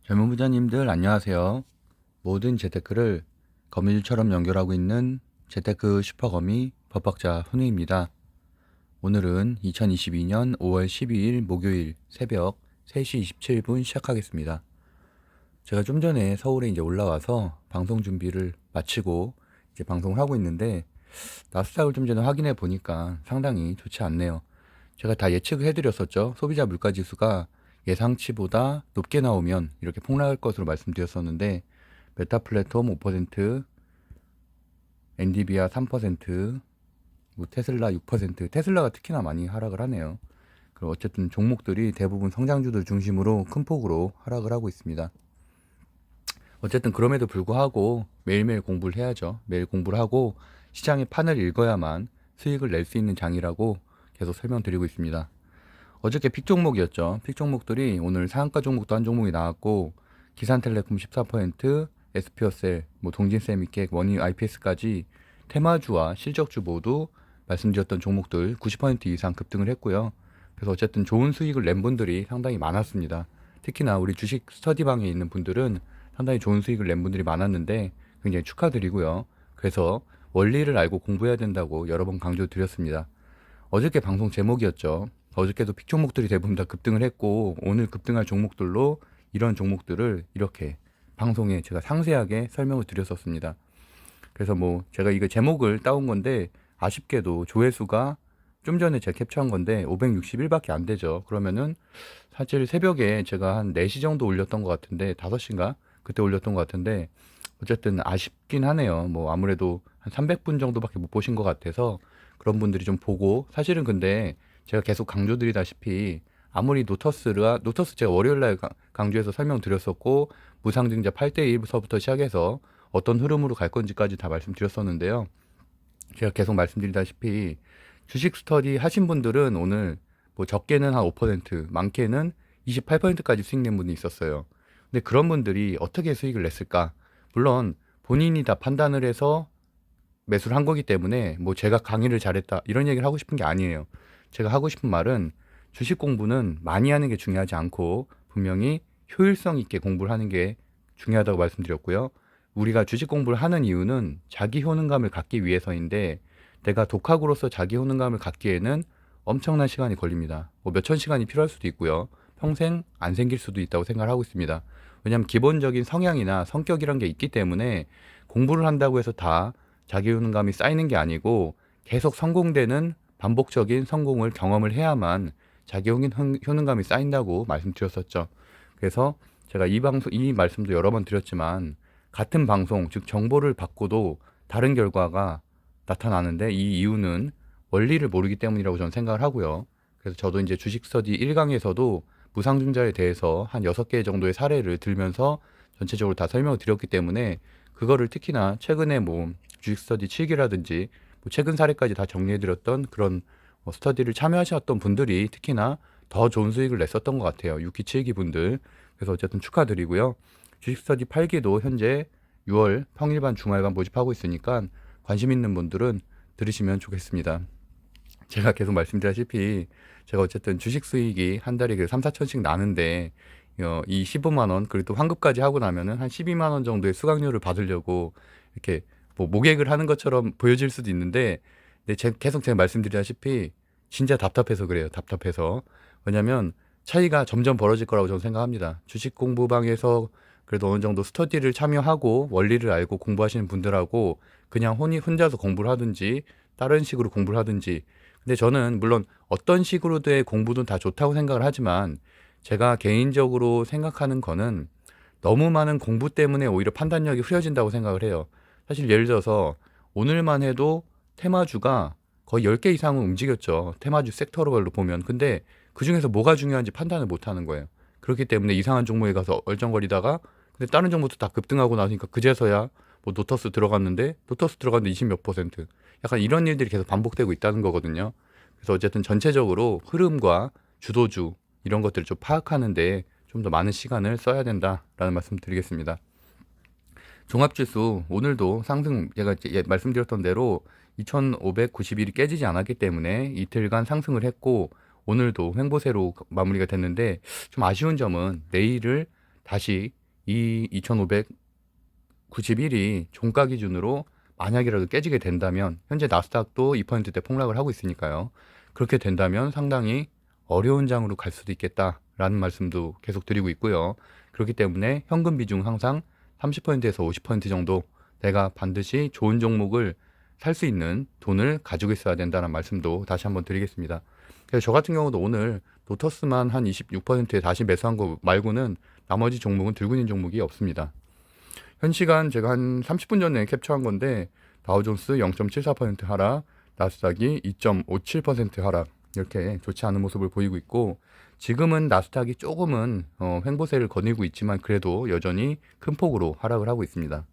젊은 부자님들 안녕하세요. 모든 재테크를 거미줄처럼 연결하고 있는 재테크 슈퍼거미 법학자 훈우입니다. 오늘은 2022년 5월 12일 목요일 새벽 3시 27분 시작하겠습니다. 제가 좀 전에 서울에 이제 올라와서 방송 준비를 마치고 이제 방송을 하고 있는데 나스닥을 좀 전에 확인해 보니까 상당히 좋지 않네요. 제가 다 예측을 해드렸었죠. 소비자 물가지수가 예상치보다 높게 나오면 이렇게 폭락할 것으로 말씀드렸었는데 메타 플랫폼 5%, 엔디비아 3%, 뭐 테슬라 6%, 테슬라가 특히나 많이 하락을 하네요. 그리고 어쨌든 종목들이 대부분 성장주들 중심으로 큰 폭으로 하락을 하고 있습니다. 어쨌든 그럼에도 불구하고 매일매일 공부를 해야죠. 매일 공부를 하고 시장의 판을 읽어야만 수익을 낼 수 있는 장이라고 계속 설명드리고 있습니다. 어저께 픽 종목이었죠. 픽 종목들이 오늘 상한가 종목도 한 종목이 나왔고 기산텔레콤 14%, SPO셀, 뭐 동진세미텍, 원유 IPS까지 테마주와 실적주 모두 말씀드렸던 종목들 90% 이상 급등을 했고요. 그래서 어쨌든 좋은 수익을 낸 분들이 상당히 많았습니다. 특히나 우리 주식 스터디방에 있는 분들은 상당히 좋은 수익을 낸 분들이 많았는데 굉장히 축하드리고요. 그래서 원리를 알고 공부해야 된다고 여러 번 강조드렸습니다. 어저께 방송 제목이었죠. 어저께도 픽 종목들이 대부분 다 급등을 했고 오늘 급등할 종목들로 이런 종목들을 이렇게 방송에 제가 상세하게 설명을 드렸었습니다. 그래서 뭐 제가 이거 제목을 따온 건데 아쉽게도 조회수가 좀 전에 제가 캡처한 건데 561밖에 안 되죠. 그러면은 사실 새벽에 제가 한 4시 정도 올렸던 것 같은데 5시인가? 그때 올렸던 것 같은데 어쨌든 아쉽긴 하네요. 뭐 아무래도 한 300분 정도밖에 못 보신 것 같아서 그런 분들이 좀 보고 사실은 근데 제가 계속 강조드리다시피 아무리 노터스 제가 월요일날 강조해서 설명드렸었고 무상증자 8대1서부터 시작해서 어떤 흐름으로 갈 건지까지 다 말씀드렸었는데요. 제가 계속 말씀드리다시피 주식 스터디 하신 분들은 오늘 뭐 적게는 한 5%, 많게는 28%까지 수익 낸 분이 있었어요. 근데 그런 분들이 어떻게 수익을 냈을까? 물론 본인이 다 판단을 해서 매수를 한 거기 때문에 뭐 제가 강의를 잘했다 이런 얘기를 하고 싶은 게 아니에요. 제가 하고 싶은 말은 주식 공부는 많이 하는 게 중요하지 않고 분명히 효율성 있게 공부를 하는 게 중요하다고 말씀드렸고요. 우리가 주식 공부를 하는 이유는 자기 효능감을 갖기 위해서인데 내가 독학으로서 자기 효능감을 갖기에는 엄청난 시간이 걸립니다. 뭐 몇천 시간이 필요할 수도 있고요. 평생 안 생길 수도 있다고 생각을 하고 있습니다. 왜냐하면 기본적인 성향이나 성격이란 게 있기 때문에 공부를 한다고 해서 다 자기 효능감이 쌓이는 게 아니고 계속 성공되는 반복적인 성공을 경험을 해야만 자기 효능감이 쌓인다고 말씀드렸었죠. 그래서 제가 이 말씀도 여러 번 드렸지만 같은 방송, 즉 정보를 받고도 다른 결과가 나타나는데 이 이유는 원리를 모르기 때문이라고 저는 생각을 하고요. 그래서 저도 이제 주식 스터디 1강에서도 무상증자에 대해서 한 6개 정도의 사례를 들면서 전체적으로 다 설명을 드렸기 때문에 그거를 특히나 최근에 뭐 주식 스터디 7기라든지 뭐 최근 사례까지 다 정리해드렸던 그런 스터디를 참여하셨던 분들이 특히나 더 좋은 수익을 냈었던 것 같아요. 6기, 7기 분들. 그래서 어쨌든 축하드리고요. 주식 스터디 8기도 현재 6월 평일반 주말반 모집하고 있으니까 관심 있는 분들은 들으시면 좋겠습니다. 제가 계속 말씀드렸다시피 제가 어쨌든 주식 수익이 한 달에 그 3, 4천씩 나는데 이 15만 원 그리고 또 환급까지 하고 나면은 한 12만 원 정도의 수강료를 받으려고 이렇게 뭐 모객을 하는 것처럼 보여질 수도 있는데 근데 계속 제가 말씀드렸다시피 진짜 답답해서 그래요. 답답해서. 왜냐면 차이가 점점 벌어질 거라고 저는 생각합니다. 주식 공부방에서 그래도 어느 정도 스터디를 참여하고 원리를 알고 공부하시는 분들하고 그냥 혼자서 공부를 하든지 다른 식으로 공부를 하든지 근데 저는 물론 어떤 식으로의 공부도 다 좋다고 생각을 하지만 제가 개인적으로 생각하는 거는 너무 많은 공부 때문에 오히려 판단력이 흐려진다고 생각을 해요. 사실 예를 들어서 오늘만 해도 테마주가 거의 10개 이상은 움직였죠. 테마주 섹터별로 보면. 근데 그중에서 뭐가 중요한지 판단을 못 하는 거예요. 그렇기 때문에 이상한 종목에 가서 얼쩡거리다가 근데 다른 종목도 다 급등하고 나니까 그제서야 뭐 노터스 들어갔는데 20 몇 퍼센트. 약간 이런 일들이 계속 반복되고 있다는 거거든요. 그래서 어쨌든 전체적으로 흐름과 주도주 이런 것들을 좀 파악하는데 좀 더 많은 시간을 써야 된다라는 말씀 드리겠습니다. 종합지수 오늘도 상승 제가 말씀드렸던 대로 2591이 깨지지 않았기 때문에 이틀간 상승을 했고 오늘도 횡보세로 마무리가 됐는데 좀 아쉬운 점은 내일을 다시 이 2591이 종가 기준으로 만약이라도 깨지게 된다면, 현재 나스닥도 2%대 폭락을 하고 있으니까요. 그렇게 된다면 상당히 어려운 장으로 갈 수도 있겠다라는 말씀도 계속 드리고 있고요. 그렇기 때문에 현금 비중 항상 30%에서 50% 정도, 내가 반드시 좋은 종목을 살 수 있는 돈을 가지고 있어야 된다는 말씀도 다시 한번 드리겠습니다. 그래서 저 같은 경우도 오늘 로터스만 한 26%에 다시 매수한 거 말고는 나머지 종목은 들고 있는 종목이 없습니다. 현 시간 제가 한 30분 전에 캡처한 건데, 다우존스 0.74% 하락, 나스닥이 2.57% 하락, 이렇게 좋지 않은 모습을 보이고 있고, 지금은 나스닥이 조금은 횡보세를 거닐고 있지만 그래도 여전히 큰 폭으로 하락을 하고 있습니다.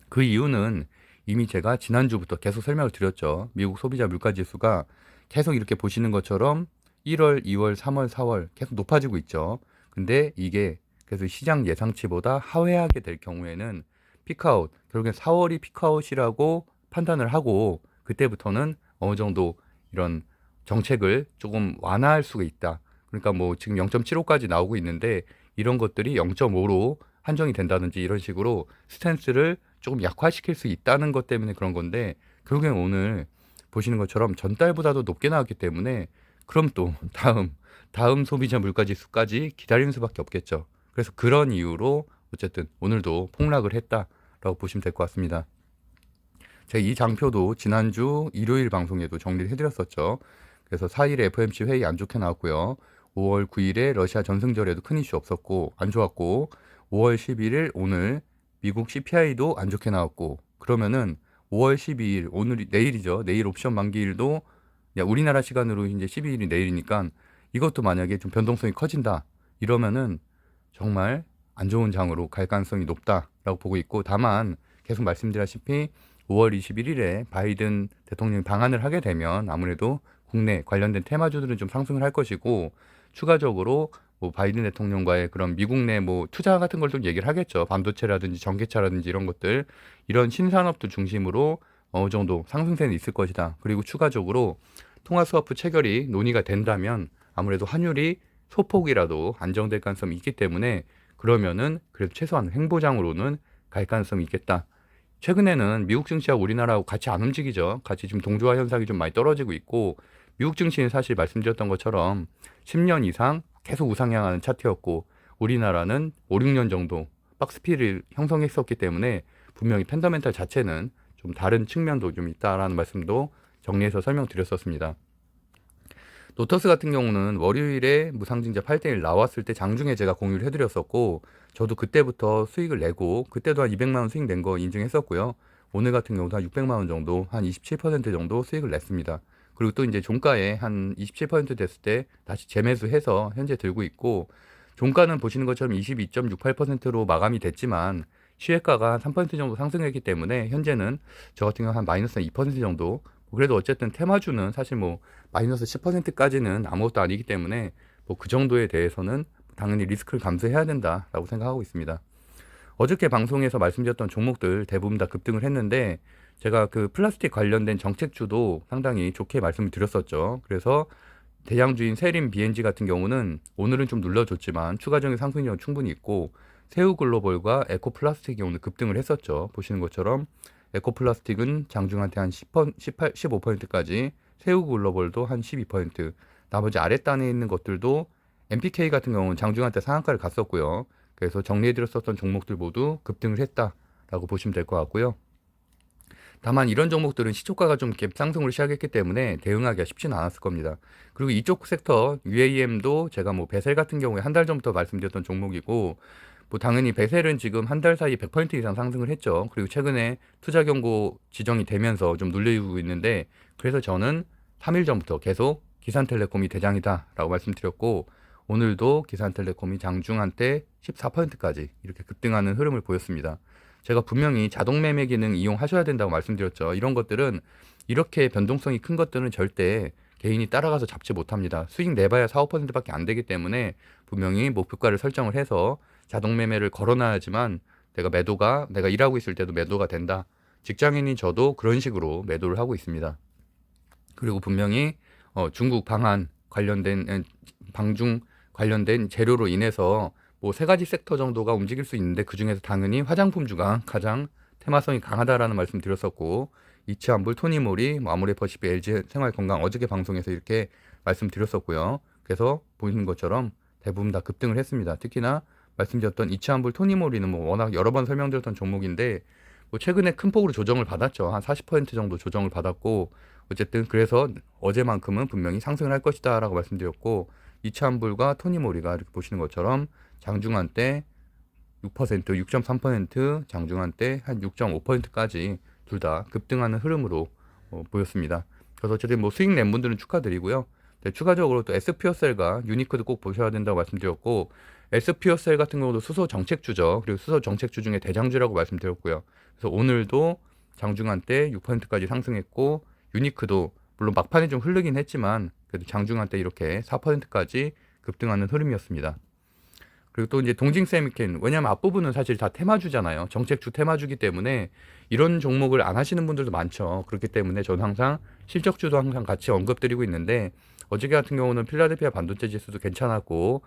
그 이유는 이미 제가 지난주부터 계속 설명을 드렸죠. 미국 소비자 물가지수가 계속 이렇게 보시는 것처럼 1월, 2월, 3월, 4월 계속 높아지고 있죠. 근데 이게 그래서 시장 예상치보다 하회하게 될 경우에는 피크아웃, 결국엔 4월이 피크아웃이라고 판단을 하고, 그때부터는 어느 정도 이런 정책을 조금 완화할 수가 있다. 그러니까 뭐 지금 0.75까지 나오고 있는데 이런 것들이 0.5로 한정이 된다든지 이런 식으로 스탠스를 조금 약화시킬 수 있다는 것 때문에 그런 건데, 결국엔 오늘 보시는 것처럼 전달보다도 높게 나왔기 때문에 그럼 또 다음 소비자 물가지수까지 기다리는 수밖에 없겠죠. 그래서 그런 이유로 어쨌든 오늘도 폭락을 했다라고 보시면 될 것 같습니다. 제가 이 장표도 지난주 일요일 방송에도 정리를 해드렸었죠. 그래서 4일에 FOMC 회의 안 좋게 나왔고요. 5월 9일에 러시아 전승절에도 큰 이슈 없었고 안 좋았고, 5월 11일 오늘 미국 CPI도 안 좋게 나왔고, 그러면은 5월 12일 오늘이 내일이죠. 내일 옵션 만기일도 우리나라 시간으로 이제 12일이 내일이니까 이것도 만약에 좀 변동성이 커진다 이러면은 정말 안 좋은 장으로 갈 가능성이 높다라고 보고 있고, 다만 계속 말씀드렸다시피 5월 21일에 바이든 대통령이 방한을 하게 되면 아무래도 국내 관련된 테마주들은 좀 상승을 할 것이고, 추가적으로 뭐 바이든 대통령과의 그런 미국 내 뭐 투자 같은 걸 좀 얘기를 하겠죠. 반도체라든지 전기차라든지 이런 것들, 이런 신산업들 중심으로 어느 정도 상승세는 있을 것이다. 그리고 추가적으로 통화 스와프 체결이 논의가 된다면 아무래도 환율이 소폭이라도 안정될 가능성이 있기 때문에, 그러면은 그래도 최소한 횡보장으로는 갈 가능성이 있겠다. 최근에는 미국 증시하고 우리나라하고 같이 안 움직이죠. 같이 지금 동조화 현상이 좀 많이 떨어지고 있고, 미국 증시는 사실 말씀드렸던 것처럼 10년 이상 계속 우상향하는 차트였고, 우리나라는 5, 6년 정도 박스피를 형성했었기 때문에 분명히 펀더멘탈 자체는 좀 다른 측면도 좀 있다라는 말씀도 정리해서 설명드렸었습니다. 노터스 같은 경우는 월요일에 무상증자 8대1 나왔을 때 장중에 제가 공유를 해드렸었고, 저도 그때부터 수익을 내고 그때도 한 200만 원 수익 낸 거 인증했었고요. 오늘 같은 경우도 한 600만 원 정도, 한 27% 정도 수익을 냈습니다. 그리고 또 이제 종가에 한 27% 됐을 때 다시 재매수해서 현재 들고 있고, 종가는 보시는 것처럼 22.68%로 마감이 됐지만 시외가가 한 3% 정도 상승했기 때문에 현재는 저 같은 경우 한 마이너스 2% 정도, 그래도 어쨌든 테마주는 사실 뭐 마이너스 10%까지는 아무것도 아니기 때문에 뭐 그 정도에 대해서는 당연히 리스크를 감수해야 된다라고 생각하고 있습니다. 어저께 방송에서 말씀드렸던 종목들 대부분 다 급등을 했는데, 제가 그 플라스틱 관련된 정책주도 상당히 좋게 말씀을 드렸었죠. 그래서 대장주인 세림 BNG 같은 경우는 오늘은 좀 눌러줬지만 추가적인 상승력은 충분히 있고, 세우글로벌과 에코플라스틱이 오늘 급등을 했었죠. 보시는 것처럼 에코플라스틱은 장중한테 한 15%까지, 세우글로벌도 한 12%, 나머지 아랫단에 있는 것들도 MPK 같은 경우는 장중한테 상한가를 갔었고요. 그래서 정리해드렸었던 종목들 모두 급등을 했다라고 보시면 될 것 같고요. 다만 이런 종목들은 시초가가 좀 갭 상승으로 시작했기 때문에 대응하기가 쉽지는 않았을 겁니다. 그리고 이쪽 섹터 UAM도 제가 뭐 베셀 같은 경우에 한 달 전부터 말씀드렸던 종목이고, 뭐 당연히 베셀은 지금 한 달 사이 100% 이상 상승을 했죠. 그리고 최근에 투자 경고 지정이 되면서 좀 눌리고 있는데, 그래서 저는 3일 전부터 계속 기산텔레콤이 대장이다라고 말씀드렸고, 오늘도 기산텔레콤이 장중 한때 14%까지 이렇게 급등하는 흐름을 보였습니다. 제가 분명히 자동 매매 기능 이용하셔야 된다고 말씀드렸죠. 이런 것들은, 이렇게 변동성이 큰 것들은 절대 개인이 따라가서 잡지 못합니다. 수익 내봐야 4, 5%밖에 안 되기 때문에 분명히 목표가를 설정을 해서 자동 매매를 걸어놔야지만 내가 일하고 있을 때도 매도가 된다. 직장인인 저도 그런 식으로 매도를 하고 있습니다. 그리고 분명히 중국 방한 관련된 방중 관련된 재료로 인해서 뭐 세 가지 섹터 정도가 움직일 수 있는데 그중에서 당연히 화장품주가 가장 테마성이 강하다라는 말씀 드렸었고, 이치환불, 토니모리, 뭐 아모레퍼시픽, LG생활건강 어저께 방송에서 이렇게 말씀드렸었고요. 그래서 보이는 것처럼 대부분 다 급등을 했습니다. 특히나 말씀드렸던 이치환불, 토니모리는 뭐 워낙 여러 번 설명드렸던 종목인데 뭐 최근에 큰 폭으로 조정을 받았죠. 한 40% 정도 조정을 받았고, 어쨌든 그래서 어제만큼은 분명히 상승을 할 것이다 라고 말씀드렸고, 이치환불과 토니모리가 이렇게 보시는 것처럼 장중한 때 6%, 6.3%, 장중한 때 한 6.5%까지 둘 다 급등하는 흐름으로 보였습니다. 그래서 어쨌든 뭐 수익 낸 분들은 축하드리고요. 네, 추가적으로 또 SP어셀과 유니크도 꼭 보셔야 된다고 말씀드렸고, SP어셀 같은 경우도 수소 정책주죠. 그리고 수소 정책주 중에 대장주라고 말씀드렸고요. 그래서 오늘도 장중한 때 6%까지 상승했고, 유니크도 물론 막판에 좀 흐르긴 했지만 그래도 장중한 때 이렇게 4%까지 급등하는 흐름이었습니다. 그리고 또 이제 동징세미켄, 왜냐하면 앞부분은 사실 다 테마주잖아요. 정책주 테마주기 때문에 이런 종목을 안 하시는 분들도 많죠. 그렇기 때문에 저는 항상 실적주도 항상 같이 언급드리고 있는데, 어저께 같은 경우는 필라델피아 반도체 지수도 괜찮았고,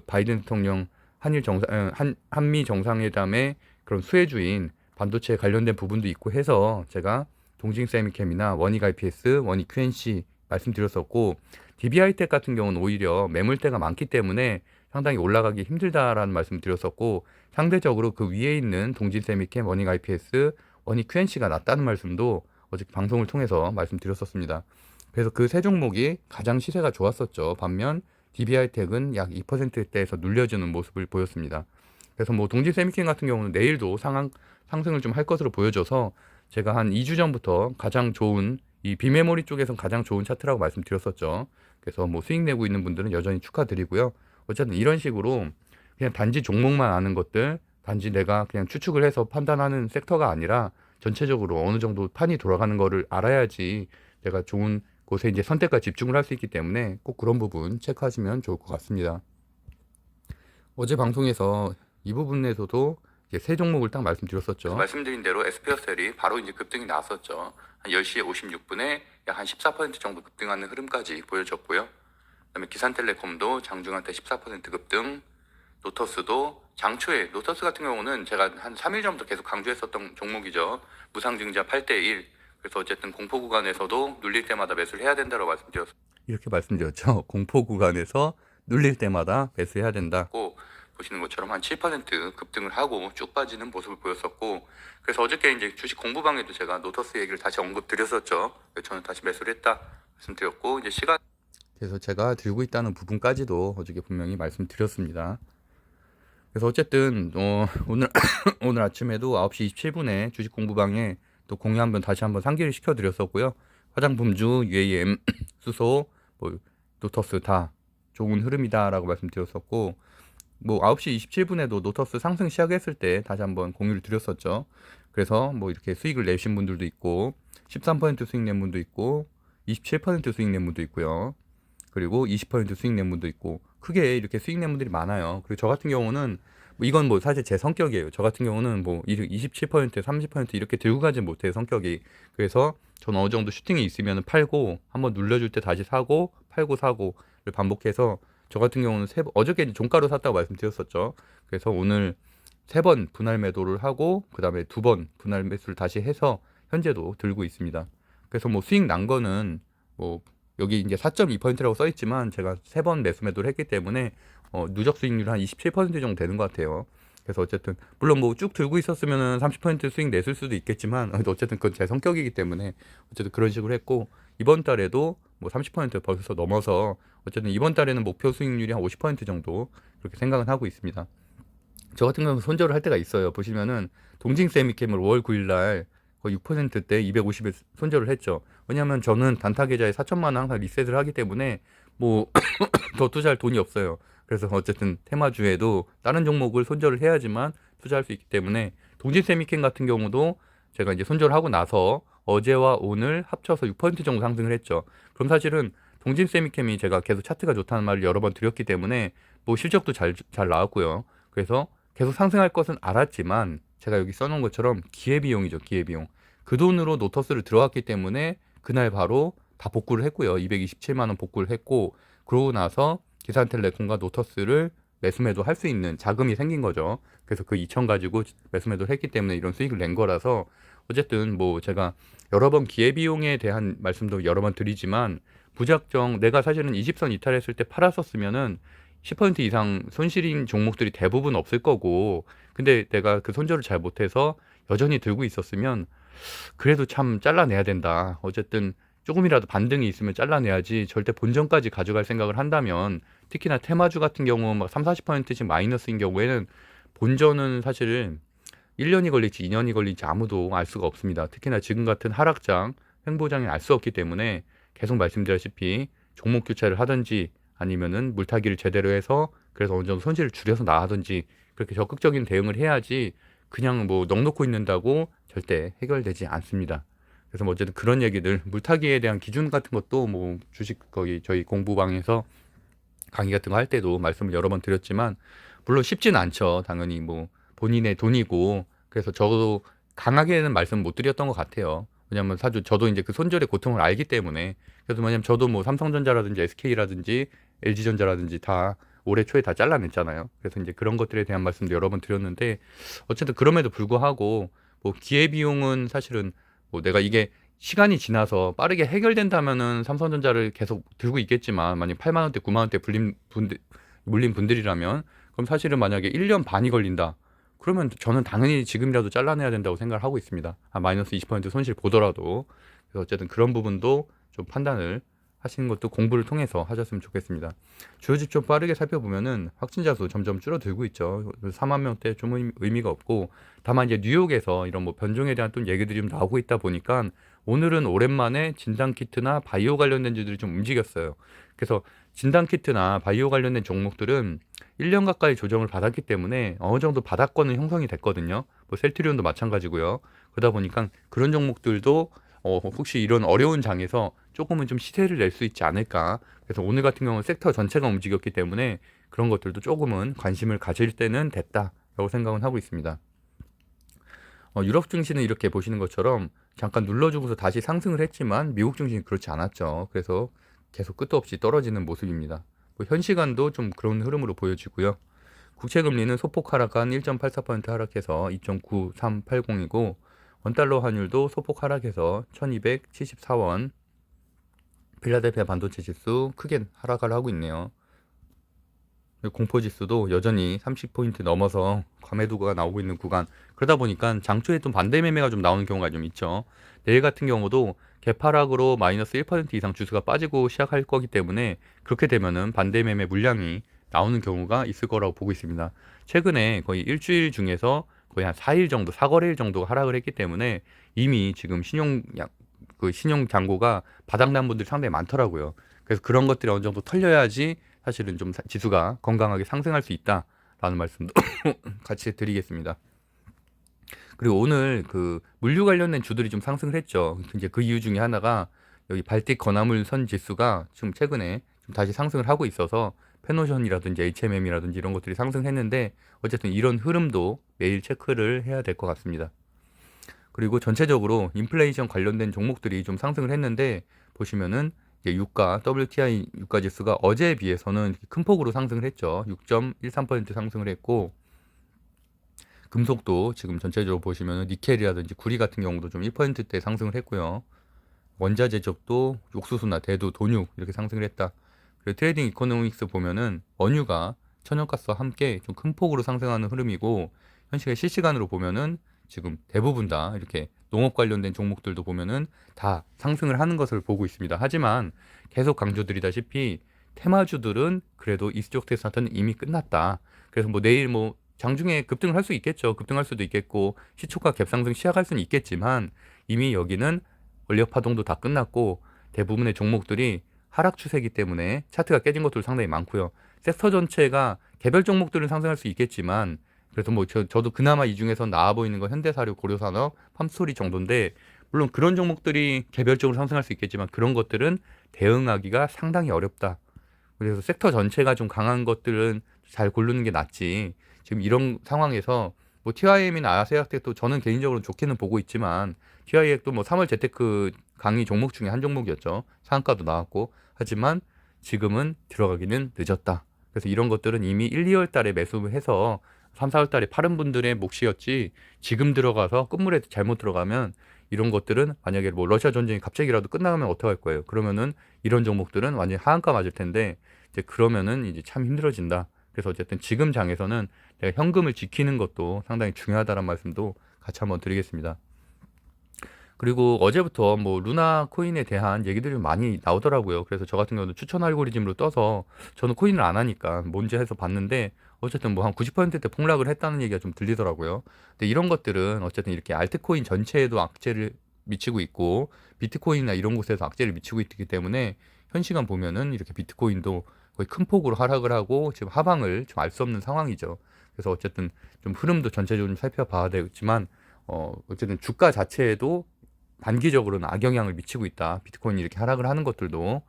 바이든 대통령 한미 정상회담의 그런 수혜주인 반도체에 관련된 부분도 있고 해서 제가 동징세미캠이나 원익 IPS, 원익 QNC 말씀드렸었고, DB하이텍 같은 경우는 오히려 매물대가 많기 때문에 상당히 올라가기 힘들다라는 말씀 드렸었고, 상대적으로 그 위에 있는 동진세미캠, 원익 IPS, 원익 QNC가 낫다는 말씀도 어저께 방송을 통해서 말씀드렸었습니다. 그래서 그 세 종목이 가장 시세가 좋았었죠. 반면 DB하이텍은 약 2%대에서 눌려주는 모습을 보였습니다. 그래서 뭐 동진세미캠 같은 경우는 내일도 상승을 좀 할 것으로 보여져서 제가 한 2주 전부터 가장 좋은 이 비메모리 쪽에선 가장 좋은 차트라고 말씀드렸었죠. 그래서 뭐 수익 내고 있는 분들은 여전히 축하드리고요. 어쨌든 이런 식으로 그냥 단지 종목만 아는 것들, 단지 내가 그냥 추측을 해서 판단하는 섹터가 아니라 전체적으로 어느 정도 판이 돌아가는 거를 알아야지 내가 좋은 곳에 이제 선택과 집중을 할 수 있기 때문에 꼭 그런 부분 체크하시면 좋을 것 같습니다. 어제 방송에서 이 부분에서도 이제 세 종목을 딱 말씀드렸었죠. 말씀드린 대로 SP어셀이 바로 이제 급등이 나왔었죠. 한 10시 56분에 약 한 14% 정도 급등하는 흐름까지 보여졌고요. 그다음에 기산텔레콤도 장중한 때 14% 급등, 노터스도 장초에, 노터스 같은 경우는 제가 한 3일 전부터 계속 강조했었던 종목이죠. 무상증자 8대1. 그래서 어쨌든 공포 구간에서도 눌릴 때마다 매수를 해야 된다고 말씀드렸어요. 이렇게 말씀드렸죠. 공포 구간에서 눌릴 때마다 매수해야 된다고 보시는 것처럼 한 7% 급등을 하고 쭉 빠지는 모습을 보였었고, 그래서 어저께 이제 주식 공부방에도 제가 노터스 얘기를 다시 언급드렸었죠. 저는 다시 매수를 했다 말씀드렸고, 이제 시간 그래서 제가 들고 있다는 부분까지도 어저께 분명히 말씀드렸습니다. 그래서 어쨌든 오늘 오늘 아침에도 9시 27분에 주식 공부방에 또 공유 한번 다시 한번 상기를 시켜드렸었고요. 화장품주, UAM, 수소, 뭐 노터스 다 좋은 흐름이다라고 말씀드렸었고, 뭐 9시 27분에도 노터스 상승 시작했을 때 다시 한번 공유를 드렸었죠. 그래서 뭐 이렇게 수익을 내신 분들도 있고, 13% 수익 낸 분도 있고, 27% 수익 낸 분도 있고요. 그리고 20% 수익 낸 분도 있고, 크게 이렇게 수익 낸 분들이 많아요. 그리고 저 같은 경우는 뭐 이건 뭐 사실 제 성격이에요. 저 같은 경우는 뭐 27%, 30% 이렇게 들고 가지 못해요, 성격이. 그래서 저는 어느 정도 슈팅이 있으면 팔고, 한번 눌려줄 때 다시 사고, 팔고 사고를 반복해서, 저 같은 경우는 어저께 종가로 샀다고 말씀드렸었죠. 그래서 오늘 3번 분할 매도를 하고 그 다음에 2번 분할 매수를 다시 해서 현재도 들고 있습니다. 그래서 뭐 수익 난 거는 뭐 여기 이제 4.2%라고 써 있지만 제가 3번 매수 매도를 했기 때문에 누적 수익률 한 27% 정도 되는 것 같아요. 그래서 어쨌든 물론 뭐 쭉 들고 있었으면은 30% 수익 냈을 수도 있겠지만 어쨌든 그건 제 성격이기 때문에 어쨌든 그런 식으로 했고, 이번 달에도 뭐 30% 벌써 넘어서 어쨌든 이번 달에는 목표 수익률이 한 50% 정도 그렇게 생각은 하고 있습니다. 저 같은 경우는 손절을 할 때가 있어요. 보시면은 동징세미캠을 5월 9일 날 거의 6%대 250에 손절을 했죠. 왜냐하면 저는 단타 계좌에 4천만 원 항상 리셋을 하기 때문에 뭐 더 투자할 돈이 없어요. 그래서 어쨌든 테마주에도 다른 종목을 손절을 해야지만 투자할 수 있기 때문에, 동진세미캠 같은 경우도 제가 이제 손절을 하고 나서 어제와 오늘 합쳐서 6% 정도 상승을 했죠. 그럼 사실은 동진세미캠이 제가 계속 차트가 좋다는 말을 여러 번 드렸기 때문에 뭐 실적도 잘 나왔고요. 그래서 계속 상승할 것은 알았지만 제가 여기 써놓은 것처럼 기회비용이죠, 기회비용. 그 돈으로 노터스를 들어갔기 때문에 그날 바로 다 복구를 했고요. 227만 원 복구를 했고, 그러고 나서 기산텔레콤과 노터스를 매수매도 할 수 있는 자금이 생긴 거죠. 그래서 그 2천 가지고 매수매도를 했기 때문에 이런 수익을 낸 거라서 어쨌든 뭐 제가 여러 번 기회비용에 대한 말씀도 여러 번 드리지만 무작정 내가 사실은 20선 이탈했을 때 팔았었으면은 10% 이상 손실인 종목들이 대부분 없을 거고, 근데 내가 그 손절을 잘 못해서 여전히 들고 있었으면 그래도 참 잘라내야 된다. 어쨌든 조금이라도 반등이 있으면 잘라내야지, 절대 본전까지 가져갈 생각을 한다면, 특히나 테마주 같은 경우 막 3, 40%씩 마이너스인 경우에는 본전은 사실 1년이 걸릴지 2년이 걸릴지 아무도 알 수가 없습니다. 특히나 지금 같은 하락장, 횡보장에 알 수 없기 때문에 계속 말씀드렸다시피 종목 교체를 하든지 아니면은 물타기를 제대로 해서 그래서 어느 정도 손실을 줄여서 나가든지 그렇게 적극적인 대응을 해야지, 그냥 뭐 넋놓고 있는다고 절대 해결되지 않습니다. 그래서 뭐 어쨌든 그런 얘기들, 물타기에 대한 기준 같은 것도 뭐 주식 거기 저희 공부방에서 강의 같은 거 할 때도 말씀을 여러 번 드렸지만 물론 쉽진 않죠. 당연히 뭐 본인의 돈이고, 그래서 저도 강하게는 말씀 못 드렸던 것 같아요. 왜냐면 사실 저도 이제 그 손절의 고통을 알기 때문에. 그래서 뭐냐면 저도 뭐 삼성전자라든지 SK라든지 LG전자라든지 다 올해 초에 다 잘라냈잖아요. 그래서 이제 그런 것들에 대한 말씀도 여러 번 드렸는데, 어쨌든 그럼에도 불구하고 뭐 기회비용은 사실은 뭐 내가 이게 시간이 지나서 빠르게 해결된다면은 삼성전자를 계속 들고 있겠지만, 만약 8만 원대, 9만 원대 물린 분들이라면, 그럼 사실은 만약에 1년 반이 걸린다. 그러면 저는 당연히 지금이라도 잘라내야 된다고 생각을 하고 있습니다. 마이너스 20% 손실 보더라도. 그래서 어쨌든 그런 부분도 좀 판단을 하시는 것도 공부를 통해서 하셨으면 좋겠습니다. 주요집 좀 빠르게 살펴보면은 확진자 수 점점 줄어들고 있죠. 4만 명대 좀 의미가 없고, 다만 이제 뉴욕에서 이런 뭐 변종에 대한 또 얘기들이 좀 나오고 있다 보니까 오늘은 오랜만에 진단키트나 바이오 관련된 주들이 좀 움직였어요. 그래서 진단키트나 바이오 관련된 종목들은 1년 가까이 조정을 받았기 때문에 어느 정도 바닥권은 형성이 됐거든요. 뭐 셀트리온도 마찬가지고요. 그러다 보니까 그런 종목들도 혹시 이런 어려운 장에서 조금은 좀 시세를 낼 수 있지 않을까. 그래서 오늘 같은 경우는 섹터 전체가 움직였기 때문에 그런 것들도 조금은 관심을 가질 때는 됐다라고 생각은 하고 있습니다. 유럽 증시는 이렇게 보시는 것처럼 잠깐 눌러주고서 다시 상승을 했지만 미국 증시는 그렇지 않았죠. 그래서 계속 끝도 없이 떨어지는 모습입니다. 뭐 현 시간도 좀 그런 흐름으로 보여지고요. 국채금리는 소폭 하락한 1.84% 하락해서 2.9380이고, 원달러 환율도 소폭 하락해서 1274원, 필라델피아 반도체 지수 크게 하락을 하고 있네요. 공포지수도 여전히 30포인트 넘어서 과매도가 나오고 있는 구간. 그러다 보니까 장초에 또 반대 매매가 좀 나오는 경우가 좀 있죠. 내일 같은 경우도 개파락으로 마이너스 1% 이상 주수가 빠지고 시작할 거기 때문에, 그렇게 되면은 반대 매매 물량이 나오는 경우가 있을 거라고 보고 있습니다. 최근에 거의 일주일 중에서 거의 한 4일 정도, 4거래일 정도 하락을 했기 때문에 이미 지금 신용 잔고가 바닥난 분들이 상당히 많더라고요. 그래서 그런 것들이 어느 정도 털려야지 사실은 좀 지수가 건강하게 상승할 수 있다라는 말씀도 같이 드리겠습니다. 그리고 오늘 그 물류 관련된 주들이 좀 상승을 했죠. 이제 그 이유 중에 하나가 여기 발틱 건화물 선 지수가 지금 최근에 좀 다시 상승을 하고 있어서 페노션이라든지 HMM이라든지 이런 것들이 상승했는데, 어쨌든 이런 흐름도 매일 체크를 해야 될 것 같습니다. 그리고 전체적으로 인플레이션 관련된 종목들이 좀 상승을 했는데, 보시면은 이제 유가, WTI 유가 지수가 어제에 비해서는 큰 폭으로 상승을 했죠. 6.13% 상승을 했고, 금속도 지금 전체적으로 보시면은 니켈이라든지 구리 같은 경우도 좀 1%대 상승을 했고요. 원자재 쪽도 옥수수나 대두, 돈육 이렇게 상승을 했다. 그리고 트레이딩 이코노믹스 보면은 원유가 천연가스와 함께 좀 큰 폭으로 상승하는 흐름이고, 현시간 실시간으로 보면은 지금 대부분 다 이렇게 농업 관련된 종목들도 보면은 다 상승을 하는 것을 보고 있습니다. 하지만 계속 강조드리다시피 테마주들은 그래도 이슈적 테스트는 이미 끝났다. 그래서 뭐 내일 뭐 장중에 급등을 할 수 있겠죠. 급등할 수도 있겠고 시초가 갭상승 시작할 수는 있겠지만, 이미 여기는 원력 파동도 다 끝났고 대부분의 종목들이 하락 추세이기 때문에 차트가 깨진 것도 상당히 많고요. 섹터 전체가 개별 종목들은 상승할 수 있겠지만, 그래서 뭐 저도 그나마 이 중에서 나아 보이는 건 현대사료, 고려산업, 팜스토리 정도인데, 물론 그런 종목들이 개별적으로 상승할 수 있겠지만 그런 것들은 대응하기가 상당히 어렵다. 그래서 섹터 전체가 좀 강한 것들은 잘 고르는 게 낫지. 지금 이런 상황에서 뭐 TIM이나 아세아텍도 저는 개인적으로 좋게는 보고 있지만, TIM도 뭐 3월 재테크 강의 종목 중에 한 종목이었죠. 상한가도 나왔고. 하지만 지금은 들어가기는 늦었다. 그래서 이런 것들은 이미 1, 2월 달에 매수를 해서 3, 4월 달에 파른 분들의 몫이었지, 지금 들어가서 끝물에 잘못 들어가면 이런 것들은 만약에 뭐 러시아 전쟁이 갑자기라도 끝나면 어떡할 거예요. 그러면은 이런 종목들은 완전히 하한가 맞을 텐데, 이제 그러면은 이제 참 힘들어진다. 그래서 어쨌든 지금 장에서는 내가 현금을 지키는 것도 상당히 중요하다는 말씀도 같이 한번 드리겠습니다. 그리고 어제부터 뭐 루나 코인에 대한 얘기들이 많이 나오더라고요. 그래서 저 같은 경우는 추천 알고리즘으로 떠서, 저는 코인을 안 하니까 뭔지 해서 봤는데, 어쨌든 뭐 한 90%대 폭락을 했다는 얘기가 좀 들리더라고요. 근데 이런 것들은 어쨌든 이렇게 알트코인 전체에도 악재를 미치고 있고, 비트코인이나 이런 곳에서 악재를 미치고 있기 때문에 현 시간 보면은 이렇게 비트코인도 거의 큰 폭으로 하락을 하고 지금 하방을 좀 알 수 없는 상황이죠. 그래서 어쨌든 좀 흐름도 전체적으로 좀 살펴봐야 되겠지만, 어쨌든 주가 자체에도 단기적으로는 악영향을 미치고 있다. 비트코인이 이렇게 하락을 하는 것들도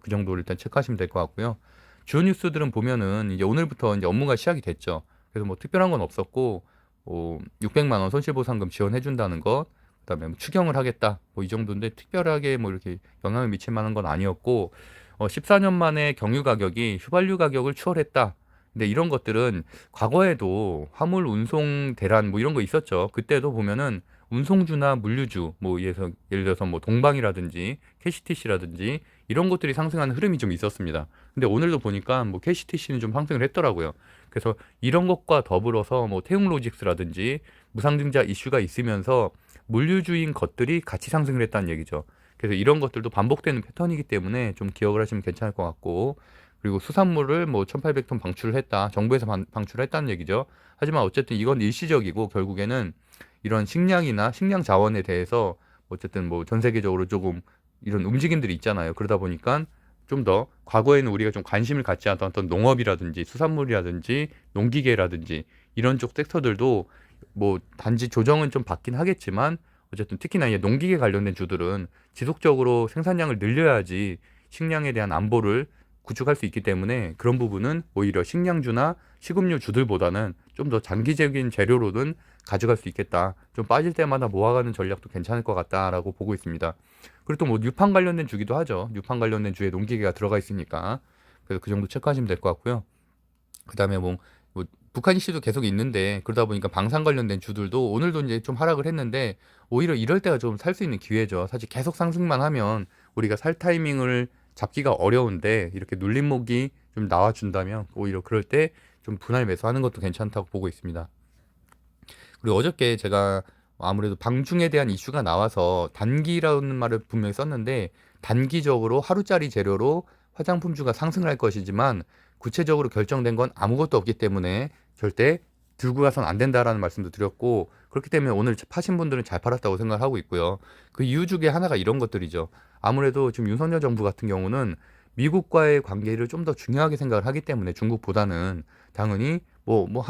그 정도를 일단 체크하시면 될 것 같고요. 주요 뉴스들은 보면은 이제 오늘부터 이제 업무가 시작이 됐죠. 그래서 뭐 특별한 건 없었고, 600만 원 손실보상금 지원해 준다는 것, 그다음에 뭐 추경을 하겠다, 뭐 이 정도인데 특별하게 뭐 이렇게 영향을 미칠 만한 건 아니었고, 14년 만에 경유 가격이 휘발유 가격을 추월했다. 근데 이런 것들은 과거에도 화물 운송 대란 뭐 이런 거 있었죠. 그때도 보면은 운송주나 물류주, 뭐 예를 들어서 뭐 동방이라든지 KCTC라든지 이런 것들이 상승하는 흐름이 좀 있었습니다. 근데 오늘도 보니까 뭐 KCTC는 좀 상승을 했더라고요. 그래서 이런 것과 더불어서 뭐 태웅로직스라든지 무상증자 이슈가 있으면서 물류주인 것들이 같이 상승을 했다는 얘기죠. 그래서 이런 것들도 반복되는 패턴이기 때문에 좀 기억을 하시면 괜찮을 것 같고, 그리고 수산물을 뭐 1,800톤 방출을 했다. 정부에서 방출을 했다는 얘기죠. 하지만 어쨌든 이건 일시적이고, 결국에는 이런 식량이나 식량 자원에 대해서 어쨌든 뭐 전 세계적으로 조금 이런 움직임들이 있잖아요. 그러다 보니까 좀 더 과거에는 우리가 좀 관심을 갖지 않던 어떤 농업이라든지 수산물이라든지 농기계라든지 이런 쪽 섹터들도 뭐 단지 조정은 좀 받긴 하겠지만, 어쨌든 특히나 이제 농기계 관련된 주들은 지속적으로 생산량을 늘려야지 식량에 대한 안보를 구축할 수 있기 때문에, 그런 부분은 오히려 식량주나 식음료 주들보다는 좀 더 장기적인 재료로는 가져갈 수 있겠다. 좀 빠질 때마다 모아가는 전략도 괜찮을 것 같다라고 보고 있습니다. 그리고 또 뭐 뉴판 관련된 주기도 하죠. 뉴판 관련된 주에 농기계가 들어가 있으니까. 그래서 그 정도 체크하시면 될 것 같고요. 그다음에 뭐 북한 이슈도 계속 있는데, 그러다 보니까 방산 관련된 주들도 오늘도 이제 좀 하락을 했는데, 오히려 이럴 때가 좀 살 수 있는 기회죠. 사실 계속 상승만 하면 우리가 살 타이밍을 잡기가 어려운데, 이렇게 눌림목이 좀 나와준다면 오히려 그럴 때 좀 분할 매수하는 것도 괜찮다고 보고 있습니다. 그리고 어저께 제가 아무래도 방중에 대한 이슈가 나와서 단기라는 말을 분명히 썼는데, 단기적으로 하루짜리 재료로 화장품주가 상승을 할 것이지만 구체적으로 결정된 건 아무것도 없기 때문에 절대 들고 가선 안 된다라는 말씀도 드렸고, 그렇기 때문에 오늘 파신 분들은 잘 팔았다고 생각하고 있고요. 그 이유 중에 하나가 이런 것들이죠. 아무래도 지금 윤석열 정부 같은 경우는 미국과의 관계를 좀 더 중요하게 생각을 하기 때문에, 중국보다는 당연히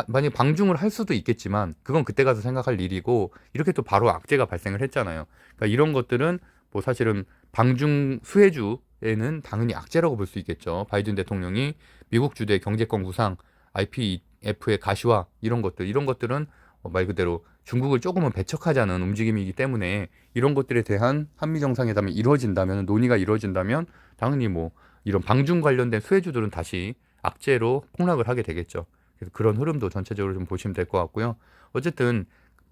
만약 방중을 할 수도 있겠지만 그건 그때 가서 생각할 일이고, 이렇게 또 바로 악재가 발생을 했잖아요. 그러니까 이런 것들은 뭐 사실은 방중 수혜주에는 당연히 악재라고 볼 수 있겠죠. 바이든 대통령이 미국 주도의 경제권 구상, IPEF의 가시화, 이런 것들은 말 그대로 중국을 조금은 배척하자는 움직임이기 때문에, 이런 것들에 대한 한미 정상회담이 이루어진다면, 논의가 이루어진다면 당연히 뭐 이런 방중 관련된 수혜주들은 다시 악재로 폭락을 하게 되겠죠. 그래서 그런 흐름도 전체적으로 좀 보시면 될 것 같고요. 어쨌든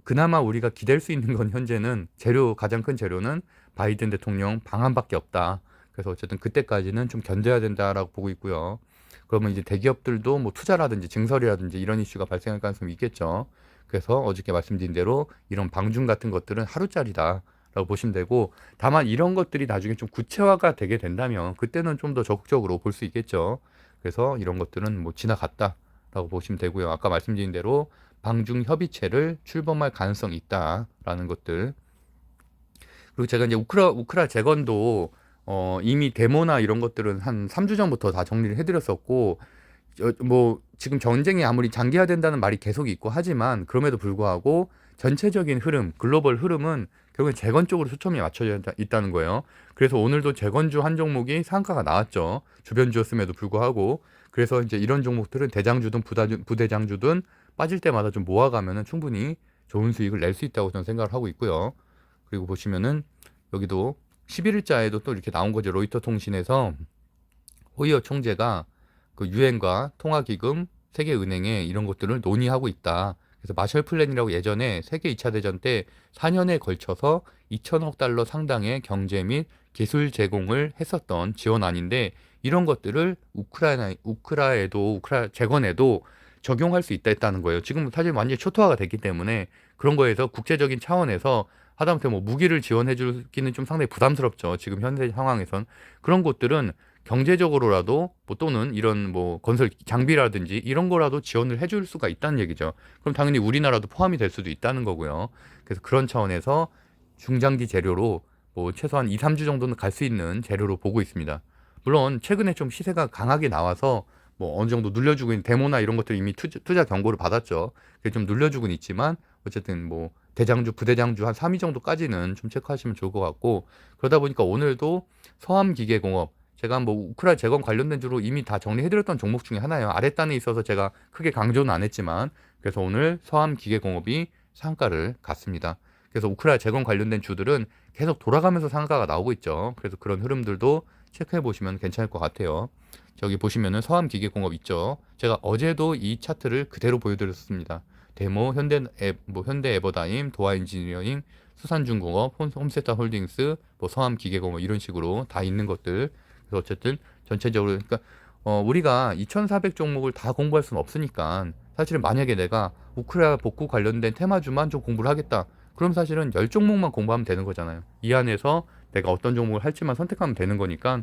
그나마 우리가 기댈 수 있는 건 현재는 가장 큰 재료는 바이든 대통령 방한밖에 없다. 그래서 어쨌든 그때까지는 좀 견뎌야 된다라고 보고 있고요. 그러면 이제 대기업들도 뭐 투자라든지 증설이라든지 이런 이슈가 발생할 가능성이 있겠죠. 그래서 어저께 말씀드린 대로 이런 방중 같은 것들은 하루짜리다라고 보시면 되고, 다만 이런 것들이 나중에 좀 구체화가 되게 된다면 그때는 좀 더 적극적으로 볼 수 있겠죠. 그래서 이런 것들은 뭐 지나갔다라고 보시면 되고요. 아까 말씀드린 대로 방중 협의체를 출범할 가능성이 있다라는 것들. 그리고 제가 이제 우크라 재건도 이미 데모나 이런 것들은 한 3주 전부터 다 정리를 해드렸었고, 뭐 지금 전쟁이 아무리 장기화된다는 말이 계속 있고 하지만, 그럼에도 불구하고 전체적인 흐름, 글로벌 흐름은 결국엔 재건 쪽으로 초점이 맞춰져 있다는 거예요. 그래서 오늘도 재건주 한 종목이 상한가가 나왔죠. 주변주였음에도 불구하고. 그래서 이제 이런 종목들은 대장주든 부대장주든 빠질 때마다 좀 모아가면은 충분히 좋은 수익을 낼 수 있다고 저는 생각을 하고 있고요. 그리고 보시면은 여기도 11일자에도 또 이렇게 나온 거죠. 로이터 통신에서 호이어 총재가 그 유엔과 통화기금, 세계은행에 이런 것들을 논의하고 있다. 그래서 마셜 플랜이라고 예전에 세계 2차 대전 때 4년에 걸쳐서 2천억 달러 상당의 경제 및 기술 제공을 했었던 지원안인데 이런 것들을 우크라 재건에도 적용할 수 있다 했다는 거예요. 지금 사실 완전히 초토화가 됐기 때문에 그런 거에서 국제적인 차원에서 하다못해 뭐 무기를 지원해 주기는 좀 상당히 부담스럽죠. 지금 현재 상황에선 그런 것들은 경제적으로라도 뭐 또는 이런 뭐 건설 장비라든지 이런 거라도 지원을 해줄 수가 있다는 얘기죠. 그럼 당연히 우리나라도 포함이 될 수도 있다는 거고요. 그래서 그런 차원에서 중장기 재료로 뭐 최소한 2, 3주 정도는 갈 수 있는 재료로 보고 있습니다. 물론 최근에 좀 시세가 강하게 나와서 뭐 어느 정도 눌려주고 있는 데모나 이런 것들이 이미 투자 경고를 받았죠. 그게 좀 눌려주고는 있지만 어쨌든 뭐 대장주, 부대장주 한 3위 정도까지는 좀 체크하시면 좋을 것 같고 그러다 보니까 오늘도 서암기계공업 제가 뭐 우크라 재건 관련된 주로 이미 다 정리해드렸던 종목 중에 하나예요. 아랫단에 있어서 제가 크게 강조는 안 했지만 그래서 오늘 서암기계공업이 상가를 갔습니다. 그래서 우크라 재건 관련된 주들은 계속 돌아가면서 상가가 나오고 있죠. 그래서 그런 흐름들도 체크해 보시면 괜찮을 것 같아요. 저기 보시면은 서암기계공업 있죠. 제가 어제도 이 차트를 그대로 보여드렸습니다. 데모, 현대에버다임, 도화엔지니어링, 수산중공업, 홈세타홀딩스, 뭐 서암기계공업 이런 식으로 다 있는 것들. 그래서 어쨌든 전체적으로 그러니까 우리가 2,400 종목을 다 공부할 수는 없으니까 사실은 만약에 내가 우크라 복구 관련된 테마주만 좀 공부를 하겠다. 그럼 사실은 10종목만 공부하면 되는 거잖아요. 이 안에서 내가 어떤 종목을 할지만 선택하면 되는 거니까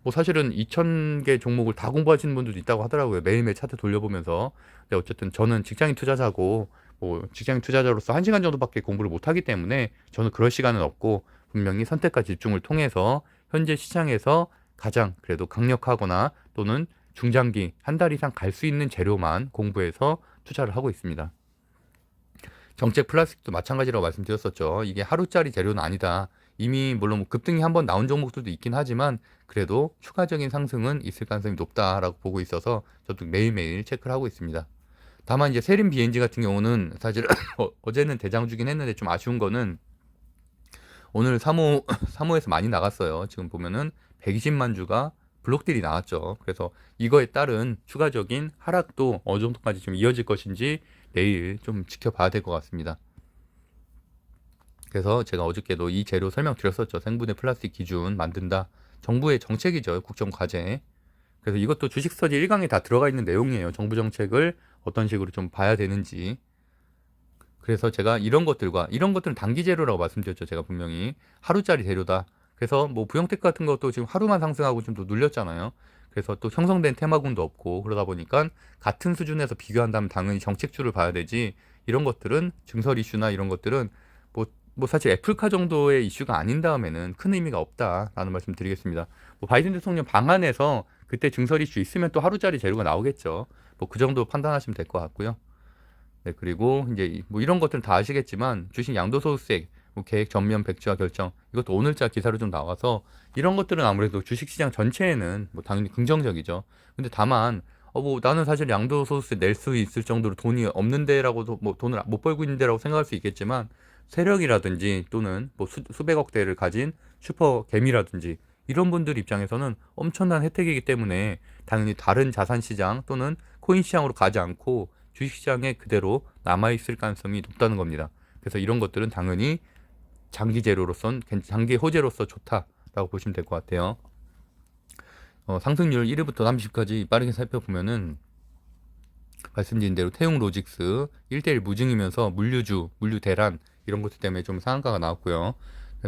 뭐 사실은 2,000개 종목을 다 공부하시는 분들도 있다고 하더라고요. 매일매일 차트 돌려보면서. 근데 어쨌든 저는 직장인 투자자고 뭐 직장인 투자자로서 1시간 정도밖에 공부를 못 하기 때문에 저는 그럴 시간은 없고 분명히 선택과 집중을 통해서 현재 시장에서 가장 그래도 강력하거나 또는 중장기 한 달 이상 갈 수 있는 재료만 공부해서 투자를 하고 있습니다. 정책 플라스틱도 마찬가지라고 말씀드렸었죠. 이게 하루짜리 재료는 아니다. 이미 물론 급등이 한번 나온 종목들도 있긴 하지만 그래도 추가적인 상승은 있을 가능성이 높다라고 보고 있어서 저도 매일매일 체크를 하고 있습니다. 다만 이제 세림 BNG 같은 경우는 사실 어제는 대장주긴 했는데 좀 아쉬운 거는 오늘 3호에서 많이 나갔어요. 지금 보면은 120만 주가 블록딜이 나왔죠. 그래서 이거에 따른 추가적인 하락도 어느 정도까지 좀 이어질 것인지 내일 좀 지켜봐야 될 것 같습니다. 그래서 제가 어저께도 이 재료 설명드렸었죠. 생분해 플라스틱 기준 만든다. 정부의 정책이죠. 국정과제. 그래서 이것도 주식서지 1강에 다 들어가 있는 내용이에요. 정부 정책을 어떤 식으로 좀 봐야 되는지. 그래서 제가 이런 것들은 단기 재료라고 말씀드렸죠. 제가 분명히 하루짜리 재료다. 그래서 뭐 부영텍 같은 것도 지금 하루만 상승하고 좀 더 눌렸잖아요. 그래서 또 형성된 테마군도 없고 그러다 보니까 같은 수준에서 비교한다면 당연히 정책주를 봐야 되지. 이런 것들은 증설 이슈나 이런 것들은 뭐 사실 애플카 정도의 이슈가 아닌 다음에는 큰 의미가 없다라는 말씀 드리겠습니다. 뭐 바이든 대통령 방안에서 그때 증설 이슈 있으면 또 하루짜리 재료가 나오겠죠. 뭐 그 정도 판단하시면 될 것 같고요. 네, 그리고 이제 뭐 이런 것들은 다 아시겠지만 주식 양도소득세 뭐 계획 전면 백지화 결정 이것도 오늘자 기사로 좀 나와서 이런 것들은 아무래도 주식시장 전체에는 뭐 당연히 긍정적이죠. 근데 다만 뭐 나는 사실 양도소득세 낼 수 있을 정도로 돈이 없는데라고도 뭐 돈을 못 벌고 있는데라고 생각할 수 있겠지만 세력이라든지 또는 뭐 수백억 대를 가진 슈퍼 개미라든지 이런 분들 입장에서는 엄청난 혜택이기 때문에 당연히 다른 자산시장 또는 코인 시장으로 가지 않고 주식시장에 그대로 남아있을 가능성이 높다는 겁니다. 그래서 이런 것들은 당연히 장기 재료로선 장기 호재로서 좋다라고 보시면 될 것 같아요. 상승률 1위부터 30까지 빠르게 살펴보면은 말씀드린 대로 태용 로직스 1대1 무증이면서 물류주, 물류대란 이런 것들 때문에 좀 상한가가 나왔고요.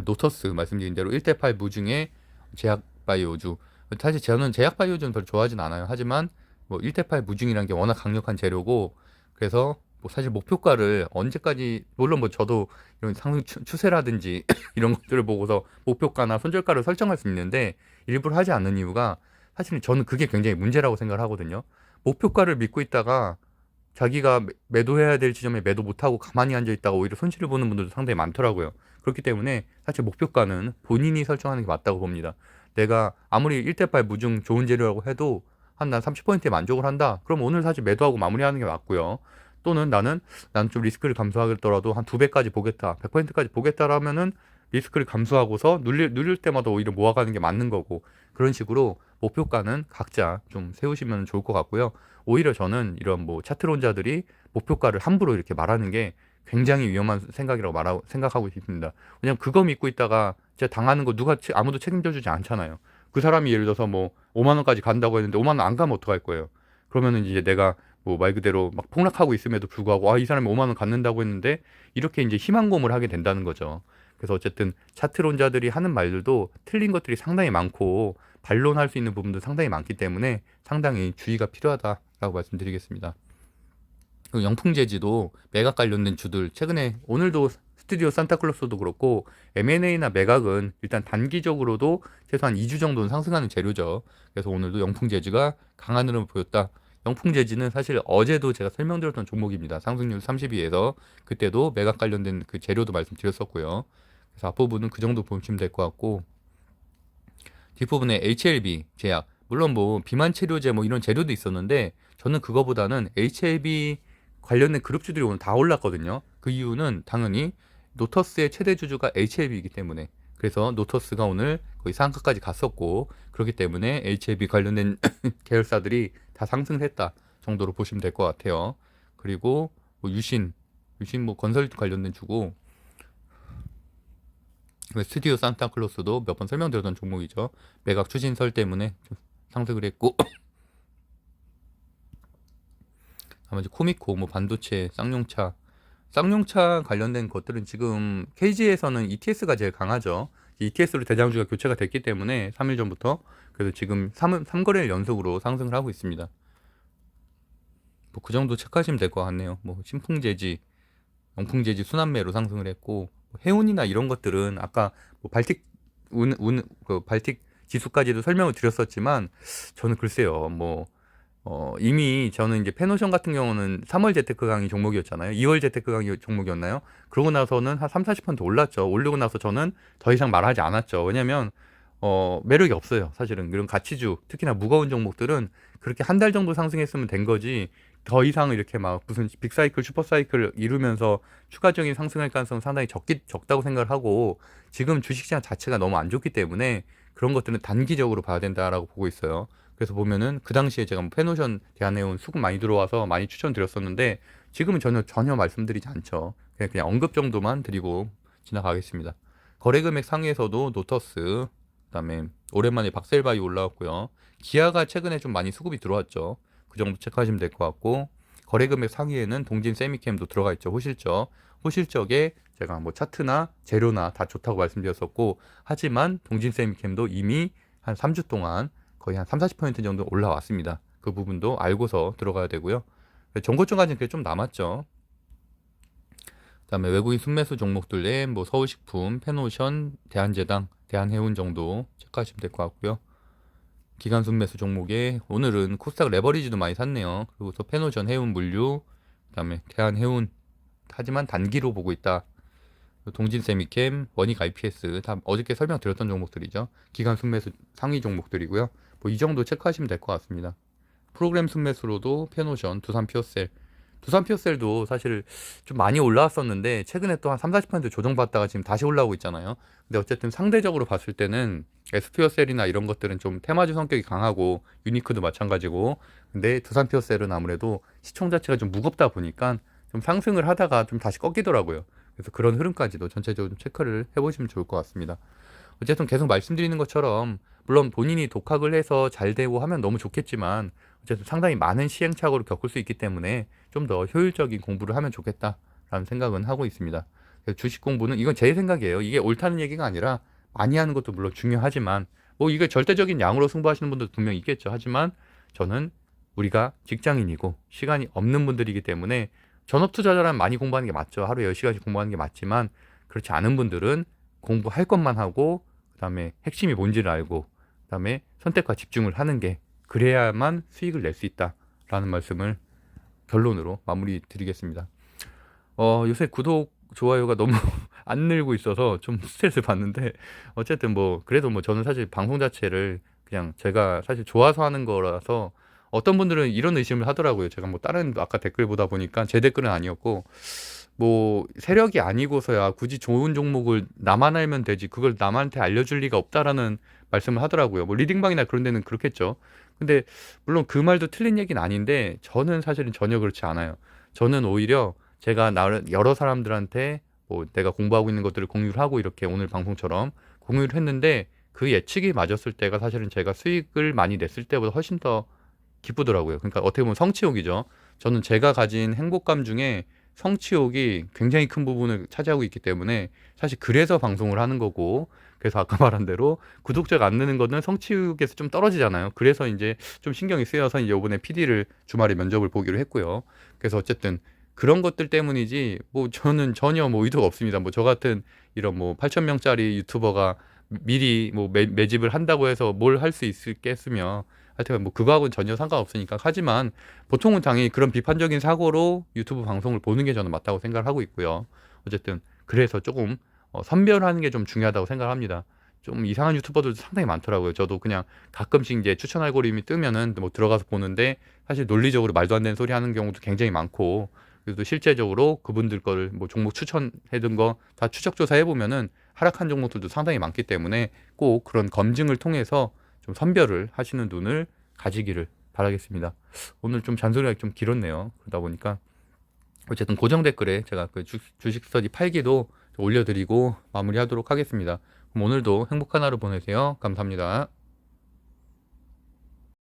노터스 말씀드린 대로 1대8 무증의 제약바이오주. 사실 저는 제약바이오주는 별로 좋아하진 않아요. 하지만 뭐 1대8 무증이라는 게 워낙 강력한 재료고 그래서 뭐 사실 목표가를 언제까지 물론 뭐 저도 이런 상승 추세라든지 이런 것들을 보고서 목표가나 손절가를 설정할 수 있는데 일부러 하지 않는 이유가 사실은 저는 그게 굉장히 문제라고 생각을 하거든요. 목표가를 믿고 있다가 자기가 매도해야 될 지점에 매도 못하고 가만히 앉아 있다가 오히려 손실을 보는 분들도 상당히 많더라고요. 그렇기 때문에 사실 목표가는 본인이 설정하는 게 맞다고 봅니다. 내가 아무리 1대8 무증 좋은 재료라고 해도 한 난 30%에 만족을 한다. 그럼 오늘 사실 매도하고 마무리하는 게 맞고요. 또는 나는 좀 리스크를 감소하겠더라도 한 2배까지 보겠다. 100%까지 보겠다라면은 리스크를 감수하고서 누릴 때마다 오히려 모아가는 게 맞는 거고, 그런 식으로 목표가는 각자 좀 세우시면 좋을 것 같고요. 오히려 저는 이런 뭐 차트론자들이 목표가를 함부로 이렇게 말하는 게 굉장히 위험한 생각이라고 생각하고 있습니다. 왜냐면 그거 믿고 있다가 진짜 당하는 거 아무도 책임져 주지 않잖아요. 그 사람이 예를 들어서 뭐 5만 원까지 간다고 했는데 5만 원 안 가면 어떡할 거예요? 그러면은 이제 내가 뭐 말 그대로 막 폭락하고 있음에도 불구하고 이 사람이 5만 원 갖는다고 했는데 이렇게 이제 희망고문을 하게 된다는 거죠. 그래서 어쨌든 차트론자들이 하는 말들도 틀린 것들이 상당히 많고 반론할 수 있는 부분도 상당히 많기 때문에 상당히 주의가 필요하다라고 말씀드리겠습니다. 영풍재지도 매각 관련된 주들, 최근에 오늘도 스튜디오 산타클로스도 그렇고 M&A나 매각은 일단 단기적으로도 최소한 2주 정도는 상승하는 재료죠. 그래서 오늘도 영풍재지가 강한 흐름을 보였다. 영풍재지는 사실 어제도 제가 설명드렸던 종목입니다. 상승률 30위에서 그때도 매각 관련된 그 재료도 말씀드렸었고요. 그래서 앞부분은 그 정도 보시면 될 것 같고, 뒷부분에 HLB 제약, 물론 뭐 비만 치료제 뭐 이런 재료도 있었는데 저는 그거보다는 HLB 관련된 그룹주들이 오늘 다 올랐거든요. 그 이유는 당연히 노터스의 최대 주주가 HLB이기 때문에, 그래서 노터스가 오늘 거의 상한가까지 갔었고, 그렇기 때문에 HLB 관련된 계열사들이 다 상승을 했다 정도로 보시면 될 것 같아요. 그리고 뭐 유신 뭐 건설 관련된 주고, 스튜디오 산타클로스도 몇 번 설명드렸던 종목이죠. 매각 추진설 때문에 좀 상승을 했고, 나머지 코미코, 뭐 반도체, 쌍용차 관련된 것들은 지금 KG에서는 ETS가 제일 강하죠. ETS로 대장주가 교체가 됐기 때문에 3일 전부터, 그래서 지금 3거래일 연속으로 상승을 하고 있습니다. 뭐 그 정도 체크하시면 될 것 같네요. 뭐 신풍재지, 영풍재지 순환매로 상승을 했고, 해운이나 이런 것들은 아까 뭐 발틱 지수까지도 설명을 드렸었지만, 저는 글쎄요, 뭐 이미 저는 이제 페노션 같은 경우는 3월 재테크 강의 종목이었잖아요. 2월 재테크 강의 종목이었나요? 그러고 나서는 한 3, 40% 올랐죠. 올리고 나서 저는 더 이상 말하지 않았죠. 왜냐면 매력이 없어요. 사실은 이런 가치주, 특히나 무거운 종목들은 그렇게 한 달 정도 상승했으면 된 거지, 더 이상 이렇게 막 무슨 빅사이클, 슈퍼사이클 이루면서 추가적인 상승할 가능성은 상당히 적다고 생각을 하고, 지금 주식시장 자체가 너무 안 좋기 때문에 그런 것들은 단기적으로 봐야 된다라고 보고 있어요. 그래서 보면은 그 당시에 제가 뭐 페노션 대한해운 수급 많이 들어와서 많이 추천드렸었는데, 지금은 전혀 말씀드리지 않죠. 그냥 언급 정도만 드리고 지나가겠습니다. 거래금액 상위에서도 노터스, 그다음에 오랜만에 박셀바이 올라왔고요. 기아가 최근에 좀 많이 수급이 들어왔죠. 그 정도 체크하시면 될 것 같고, 거래금액 상위에는 동진 세미캠도 들어가 있죠. 호실적에 제가 뭐 차트나 재료나 다 좋다고 말씀드렸었고, 하지만 동진 세미캠도 이미 한 3주 동안 거의 한 3, 40% 정도 올라왔습니다. 그 부분도 알고서 들어가야 되고요. 정고점까지는 그게 좀 남았죠. 그다음에 외국인 순매수 종목들에 뭐 서울식품, 페노션, 대한제당, 대한해운 정도 체크하시면 될 것 같고요. 기간 순매수 종목에 오늘은 코스닥 레버리지도 많이 샀네요. 그리고 또 페노션, 해운물류, 그다음에 대한해운, 하지만 단기로 보고 있다. 동진세미캠, 원익 IPS 다 어저께 설명드렸던 종목들이죠. 기간 순매수 상위 종목들이고요. 뭐 이 정도 체크하시면 될 것 같습니다. 프로그램 순매수로도 페노션, 두산피어셀도 사실 좀 많이 올라왔었는데 최근에 또 한 3, 40% 조정받다가 지금 다시 올라오고 있잖아요. 근데 어쨌든 상대적으로 봤을 때는 에스피어셀이나 이런 것들은 좀 테마주 성격이 강하고, 유니크도 마찬가지고, 근데 두산피어셀은 아무래도 시총 자체가 좀 무겁다 보니까 좀 상승을 하다가 좀 다시 꺾이더라고요. 그래서 그런 흐름까지도 전체적으로 좀 체크를 해보시면 좋을 것 같습니다. 어쨌든 계속 말씀드리는 것처럼, 물론 본인이 독학을 해서 잘 되고 하면 너무 좋겠지만, 어쨌든 상당히 많은 시행착오를 겪을 수 있기 때문에 좀 더 효율적인 공부를 하면 좋겠다라는 생각은 하고 있습니다. 주식 공부는, 이건 제 생각이에요. 이게 옳다는 얘기가 아니라, 많이 하는 것도 물론 중요하지만, 뭐 이게 절대적인 양으로 승부하시는 분들도 분명히 있겠죠. 하지만 저는 우리가 직장인이고 시간이 없는 분들이기 때문에, 전업 투자자라면 많이 공부하는 게 맞죠. 하루에 10시간씩 공부하는 게 맞지만, 그렇지 않은 분들은 공부할 것만 하고, 그다음에 핵심이 뭔지를 알고, 그다음에 선택과 집중을 하는 게, 그래야만 수익을 낼 수 있다라는 말씀을 결론으로 마무리 드리겠습니다. 요새 구독, 좋아요가 너무 안 늘고 있어서 좀 스트레스 받는데, 어쨌든 뭐 그래도 뭐 저는 사실 방송 자체를 그냥 제가 사실 좋아서 하는 거라서, 어떤 분들은 이런 의심을 하더라고요. 제가 뭐 다른 아까 댓글 보다 보니까 제 댓글은 아니었고, 뭐 세력이 아니고서야 굳이 좋은 종목을 나만 알면 되지 그걸 남한테 알려줄 리가 없다라는 말씀을 하더라고요. 뭐 리딩방이나 그런 데는 그렇겠죠. 근데 물론 그 말도 틀린 얘기는 아닌데 저는 사실은 전혀 그렇지 않아요. 저는 오히려 제가 여러 사람들한테 뭐 내가 공부하고 있는 것들을 공유를 하고 이렇게 오늘 방송처럼 공유를 했는데 그 예측이 맞았을 때가 사실은 제가 수익을 많이 냈을 때보다 훨씬 더 기쁘더라고요. 그러니까 어떻게 보면 성취욕이죠. 저는 제가 가진 행복감 중에 성취욕이 굉장히 큰 부분을 차지하고 있기 때문에 사실 그래서 방송을 하는 거고, 그래서 아까 말한 대로 구독자가 안 느는 거는 성취욕에서 좀 떨어지잖아요. 그래서 이제 좀 신경이 쓰여서 이제 이번에 PD를 주말에 면접을 보기로 했고요. 그래서 어쨌든 그런 것들 때문이지 뭐 저는 전혀 뭐 의도가 없습니다. 뭐 저 같은 이런 뭐 8천 명짜리 유튜버가 미리 뭐 매집을 한다고 해서 뭘 할 수 있겠으며, 하여튼 뭐 그거하고는 전혀 상관없으니까. 하지만 보통은 당연히 그런 비판적인 사고로 유튜브 방송을 보는 게 저는 맞다고 생각을 하고 있고요. 어쨌든 그래서 조금 선별하는 게 좀 중요하다고 생각합니다. 좀 이상한 유튜버들도 상당히 많더라고요. 저도 그냥 가끔씩 이제 추천 알고리즘이 뜨면은 뭐 들어가서 보는데 사실 논리적으로 말도 안 되는 소리 하는 경우도 굉장히 많고, 그래도 실제적으로 그분들 거를 뭐 종목 추천해둔 거 다 추적 조사해 보면은 하락한 종목들도 상당히 많기 때문에 꼭 그런 검증을 통해서 좀 선별을 하시는 눈을 가지기를 바라겠습니다. 오늘 좀 잔소리가 좀 길었네요. 그러다 보니까 어쨌든 고정 댓글에 제가 그 주식 스터디 팔기도 올려드리고 마무리하도록 하겠습니다. 그럼 오늘도 행복한 하루 보내세요. 감사합니다.